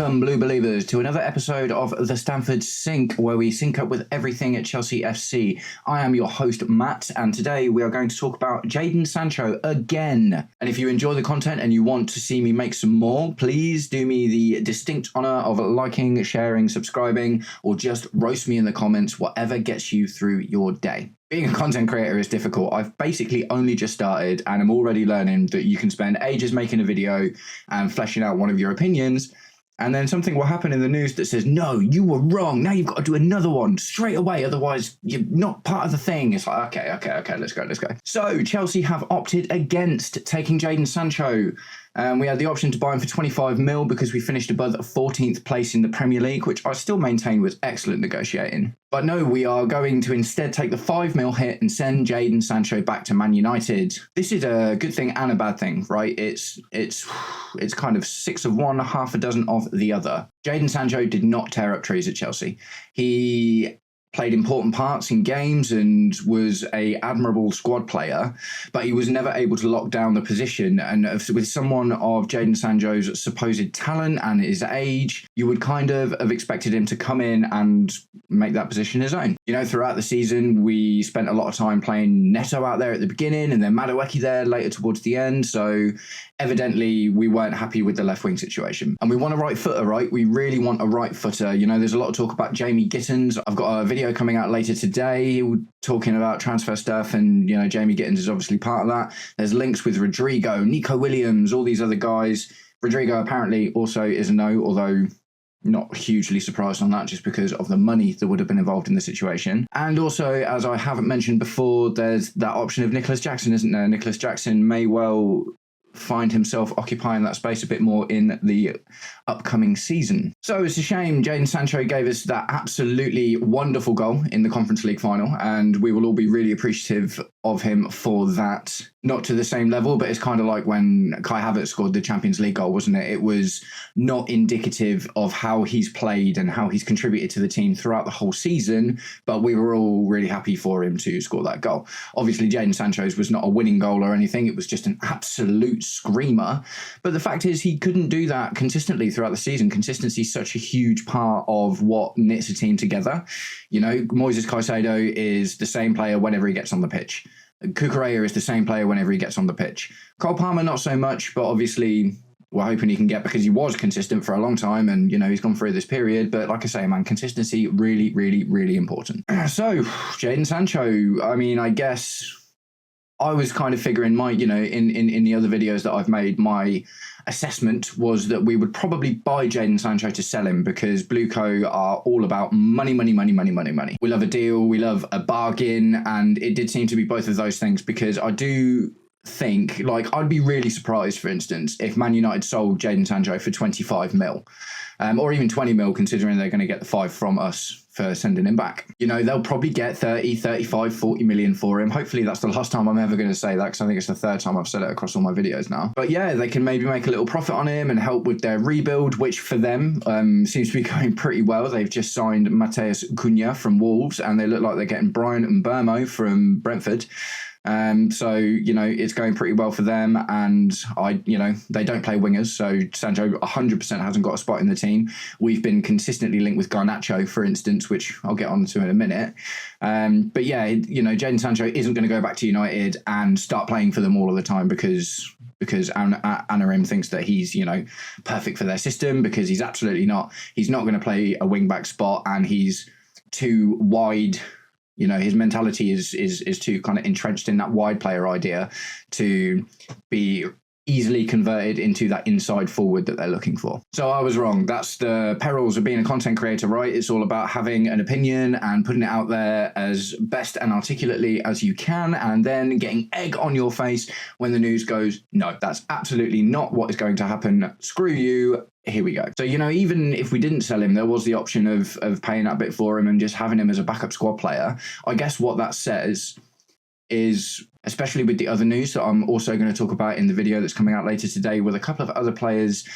Welcome, Blue Believers, to another episode of the Stamford Sync, where we sync up with everything at Chelsea FC. I am your host, Matt, and today we are going to talk about Jadon Sancho again. And if you enjoy the content and you want to see me make some more, please do me the distinct honour of liking, sharing, subscribing, or just roast me in the comments, whatever gets you through your day. Being a content creator is difficult. I've basically only just started and I'm already learning that you can spend ages making a video and fleshing out one of your opinions, and then something will happen in the news that says, no, you were wrong. Now you've got to do another one straight away. Otherwise, you're not part of the thing. It's like, okay, let's go. So Chelsea have opted against taking Jadon Sancho. We had the option to buy him for 25 mil because we finished above 14th place in the Premier League, which I still maintain was excellent negotiating. But no, we are going to instead take the 5 mil hit and send Jadon Sancho back to Man United. This is a good thing and a bad thing, right? It's kind of 6 of one, half a dozen of the other. Jadon Sancho did not tear up trees at Chelsea. He played important parts in games and was a admirable squad player, but he was never able to lock down the position. And with someone of Jadon Sancho's supposed talent and his age, you would kind of have expected him to come in and make that position his own. You know, throughout the season, we spent a lot of time playing Neto out there at the beginning and then Madueke there later towards the end. So evidently we weren't happy with the left wing situation. And we want a right footer, right? We really want a right footer. You know, there's a lot of talk about Jamie Gittins. I've got a video coming out later today talking about transfer stuff, and, you know, Jamie Gittins is obviously part of that. There's links with Rodrigo, Nico Williams, all these other guys. Rodrigo apparently also is a no, although not hugely surprised on that just because of the money that would have been involved in the situation. And also, as I haven't mentioned before, there's that option of Nicholas Jackson, isn't there? Nicholas Jackson may well find himself occupying that space a bit more in the upcoming season. So it's a shame Jadon Sancho gave us that absolutely wonderful goal in the Conference League final, and we will all be really appreciative of him for that. Not to the same level, but it's kind of like when Kai Havertz scored the Champions League goal, wasn't it? It was not indicative of how he's played and how he's contributed to the team throughout the whole season, but we were all really happy for him to score that goal. Obviously, Jadon Sancho's was not a winning goal or anything. It was just an absolute screamer. But the fact is, he couldn't do that consistently throughout the season. Consistency is such a huge part of what knits a team together. You know, Moises Caicedo is the same player whenever he gets on the pitch. Cucurella is the same player whenever he gets on the pitch. Cole Palmer, not so much, but obviously we're hoping he can get, because he was consistent for a long time and, you know, he's gone through this period. But like I say, man, consistency, really, really, really important. So, Jadon Sancho, I mean, I guess I was kind of figuring in the other videos that I've made, my assessment was that we would probably buy Jadon Sancho to sell him, because Blueco are all about money. We love a deal, we love a bargain, and it did seem to be both of those things, because I do think, like, I'd be really surprised, for instance, if Man United sold Jadon Sancho for 25 mil. Or even 20 mil, considering they're going to get the 5 from us for sending him back. You know, they'll probably get 30, 35, 40 million for him. Hopefully that's the last time I'm ever going to say that, because I think it's the third time I've said it across all my videos now. But yeah, they can maybe make a little profit on him and help with their rebuild, which for them seems to be going pretty well. They've just signed Mateus Cunha from Wolves, and they look like they're getting Brian and Burmo from Brentford. So, you know, it's going pretty well for them, and they don't play wingers, so Sancho 100% hasn't got a spot in the team. We've been consistently linked with Garnacho, for instance, which I'll get on to in a minute. But yeah, you know, Jadon Sancho isn't going to go back to United and start playing for them all of the time because Anarim thinks that he's, you know, perfect for their system, because he's absolutely not. He's not going to play a wing-back spot, and he's too wide. You know, his mentality is too kind of entrenched in that wide player idea to be easily converted into that inside forward that they're looking for. So I was wrong. That's the perils of being a content creator, right? It's all about having an opinion and putting it out there as best and articulately as you can, and then getting egg on your face when the news goes, no, that's absolutely not what is going to happen. Screw you. Here we go. So, you know, even if we didn't sell him, there was the option of paying that bit for him and just having him as a backup squad player. I guess what that says is, especially with the other news that I'm also going to talk about in the video that's coming out later today, with a couple of other players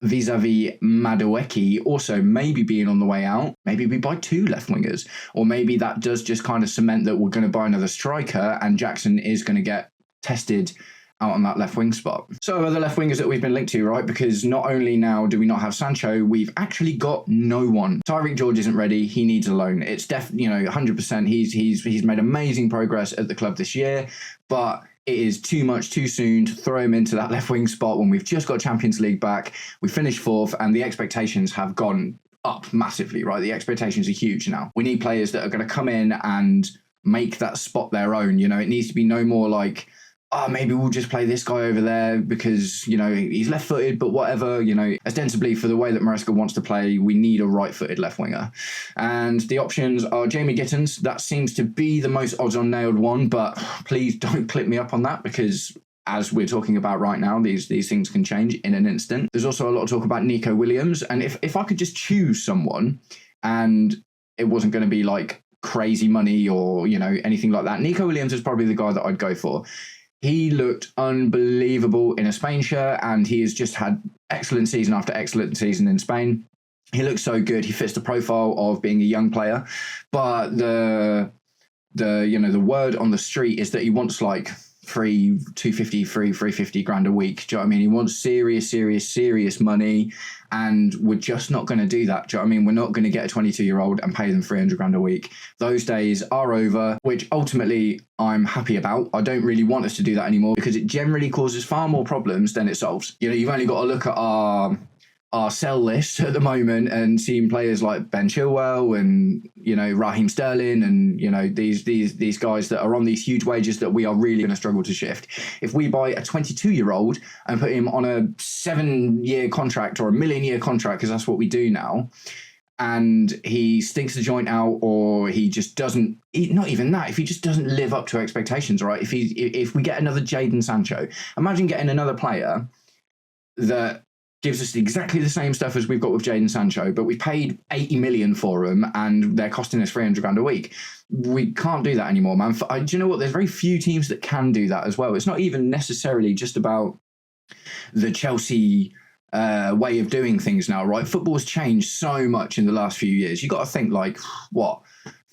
vis-a-vis Madueke also maybe being on the way out. Maybe we buy 2 left wingers, or maybe that does just kind of cement that we're going to buy another striker and Jackson is going to get tested out on that left wing spot. So are the left wingers that we've been linked to, right? Because not only now do we not have Sancho, we've actually got no one. Tyreek George isn't ready. He needs a loan. It's definitely, 100%. He's made amazing progress at the club this year, but it is too much too soon to throw him into that left wing spot when we've just got Champions League back. We finished 4th and the expectations have gone up massively, right? The expectations are huge now. We need players that are going to come in and make that spot their own. It needs to be no more like, maybe we'll just play this guy over there because, he's left-footed, but whatever, ostensibly for the way that Maresca wants to play, we need a right-footed left winger. And the options are Jamie Gittins. That seems to be the most odds-on-nailed one, but please don't clip me up on that because as we're talking about right now, these things can change in an instant. There's also a lot of talk about Nico Williams. And if I could just choose someone and it wasn't going to be like crazy money or, anything like that, Nico Williams is probably the guy that I'd go for. He looked unbelievable in a Spain shirt and he has just had excellent season after excellent season in Spain. He looks so good. He fits the profile of being a young player. But the word on the street is that he wants like 350 grand a week. Do you know what I mean? He wants serious money, and we're just not going to do that. Do you know what I mean? We're not going to get a 22-year-old and pay them 300 grand a week. Those days are over, which ultimately I'm happy about. I don't really want us to do that anymore because it generally causes far more problems than it solves. You've only got to look at our sell list at the moment and seeing players like Ben Chilwell and Raheem Sterling and these guys that are on these huge wages that we are really going to struggle to shift. If we buy a 22-year-old and put him on a 7-year contract or a 1 million-year contract, because that's what we do now, and he stinks the joint out or he just doesn't, not even that, if he just doesn't live up to expectations, right? If we get another Jadon Sancho, imagine getting another player that gives us exactly the same stuff as we've got with Jadon Sancho, but we paid 80 million for him and they're costing us 300 grand a week. We can't do that anymore, man. Do you know what? There's very few teams that can do that as well. It's not even necessarily just about the Chelsea way of doing things now, right? Football's changed so much in the last few years. You got to think like,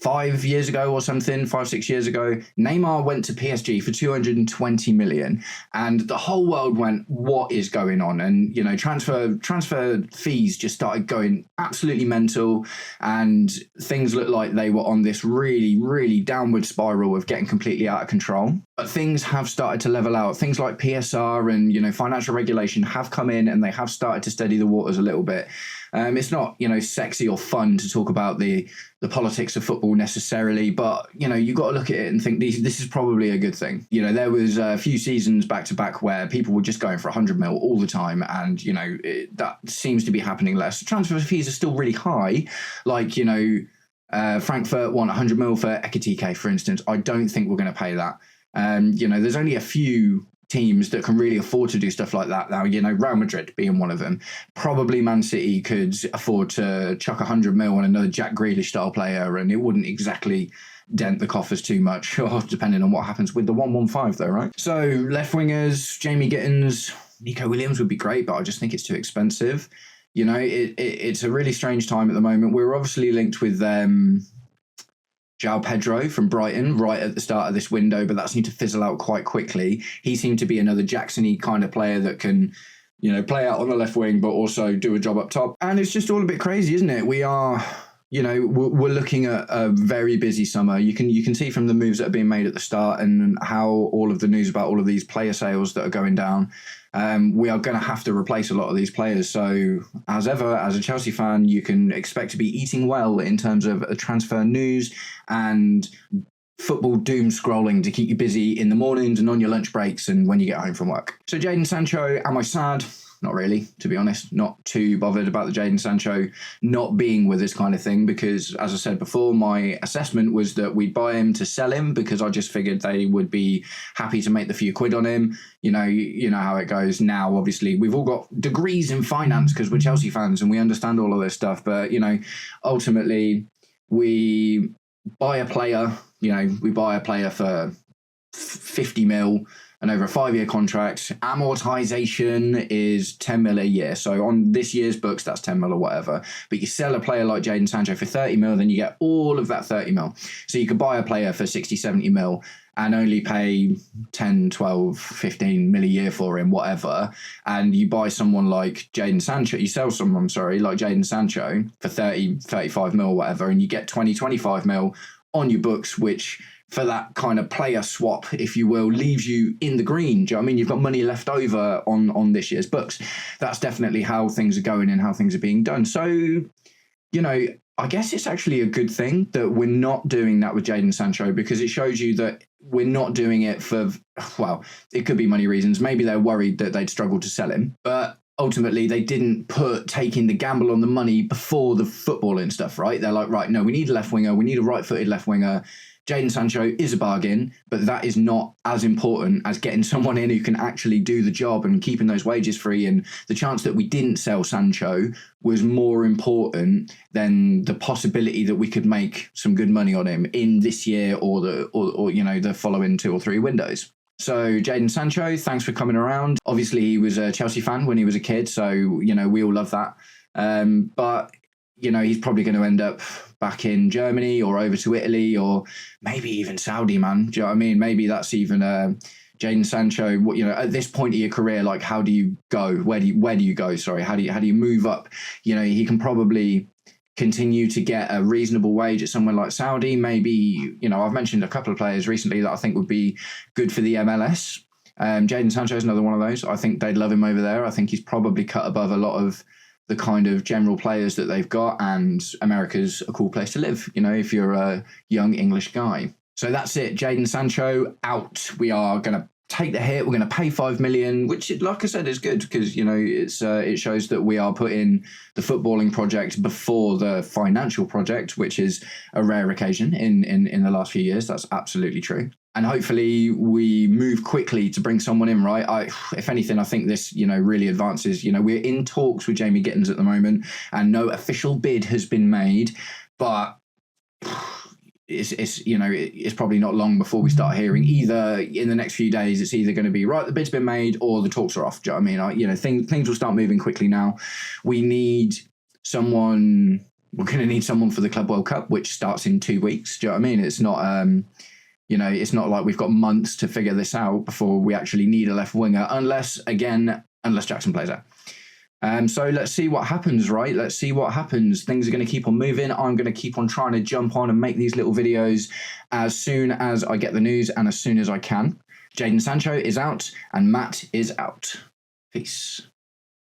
5 years ago or something, 5-6 years ago, Neymar went to PSG for 220 million and the whole world went, what is going on? And, transfer fees just started going absolutely mental and things looked like they were on this really, really downward spiral of getting completely out of control. But things have started to level out. Things like PSR and, financial regulation have come in and they have started to steady the waters a little bit. It's not, sexy or fun to talk about the politics of football necessarily, but, you've got to look at it and think this is probably a good thing. There was a few seasons back to back where people were just going for 100 mil all the time. And, that seems to be happening less. Transfer fees are still really high. Like, Frankfurt want 100 mil for Ekitike, for instance. I don't think we're going to pay that. There's only a few teams that can really afford to do stuff like that now, Real Madrid being one of them. Probably Man City could afford to chuck 100 mil on another Jack Grealish style player and it wouldn't exactly dent the coffers too much, or depending on what happens with the 115 though, right? So left wingers, Jamie Gittins, Nico Williams would be great, but I just think it's too expensive. It's a really strange time at the moment. We're obviously linked with João Pedro from Brighton right at the start of this window, but that seemed to fizzle out quite quickly. He seemed to be another Jackson-y kind of player that can, play out on the left wing, but also do a job up top. And it's just all a bit crazy, isn't it? We are, we're looking at a very busy summer. You can see from the moves that are being made at the start and how all of the news about all of these player sales that are going down. We are going to have to replace a lot of these players. So as ever, as a Chelsea fan, you can expect to be eating well in terms of transfer news and football doom scrolling to keep you busy in the mornings and on your lunch breaks and when you get home from work. So Jadon Sancho, am I sad? Not really, to be honest. Not too bothered about the Jadon Sancho not being with this kind of thing because, as I said before, my assessment was that we'd buy him to sell him because I just figured they would be happy to make the few quid on him. You know how it goes now. Obviously, we've all got degrees in finance because we're Chelsea fans and we understand all of this stuff. But, ultimately, we buy a player, for 50 mil. And over a 5-year contract, amortization is 10 mil a year. So on this year's books, that's 10 mil or whatever. But you sell a player like Jadon Sancho for 30 mil, then you get all of that 30 mil. So you could buy a player for 60, 70 mil and only pay 10, 12, 15 mil a year for him, whatever, and you buy someone like Jadon Sancho, you sell someone, like Jadon Sancho for 30, 35 mil, whatever, and you get 20, 25 mil on your books, which for that kind of player swap, if you will, leaves you in the green. Do you know what I mean? You've got money left over on this year's books. That's definitely how things are going and how things are being done. So, you know, I guess it's actually a good thing that we're not doing that with Jadon Sancho, because it shows you that we're not doing it for, well, it could be money reasons. Maybe they're worried that they'd struggle to sell him, but ultimately they didn't put taking the gamble on the money before the footballing stuff, right? They're like, right, no, we need a left winger. We need a right-footed left winger. Jadon Sancho is a bargain, but that is not as important as getting someone in who can actually do the job and keeping those wages free. And the chance that we didn't sell Sancho was more important than the possibility that we could make some good money on him in this year or the following 2 or 3 windows. So Jadon Sancho, thanks for coming around. Obviously, he was a Chelsea fan when he was a kid, so, you know, we all love that. But, you know, he's probably going to end up back in Germany or over to Italy or maybe even Saudi, man. Do you know what I mean? Maybe that's even Jadon Sancho. You know, at this point of your career, like, how do you go? Where do you go? Sorry, how do you move up? You know, he can probably continue to get a reasonable wage at somewhere like Saudi. Maybe, you know, I've mentioned a couple of players recently that I think would be good for the MLS. Jadon Sancho is another one of those. I think they'd love him over there. I think he's probably cut above a lot of the kind of general players that they've got, and America's a cool place to live, you know, if you're a young English guy. So that's it. Jadon Sancho out. We are going to take the hit. We're going to pay 5 million, which, like I said, is good because, you know, it shows that we are putting the footballing project before the financial project, which is a rare occasion in the last few years. That's absolutely true. And hopefully we move quickly to bring someone in, right? If anything, I think this, you know, really advances. You know, we're in talks with Jamie Gittins at the moment, and no official bid has been made, but it's probably not long before we start hearing either in the next few days. It's either going to be right, the bid's been made, or the talks are off. Do you know what I mean? You know, things will start moving quickly now. We need someone. We're going to need someone for the Club World Cup, which starts in 2 weeks. Do you know what I mean? It's not. You know, it's not like we've got months to figure this out before we actually need a left winger, unless Jackson plays out. So let's see what happens, right? Let's see what happens. Things are going to keep on moving. I'm going to keep on trying to jump on and make these little videos as soon as I get the news and as soon as I can. Jadon Sancho is out and Matt is out. Peace.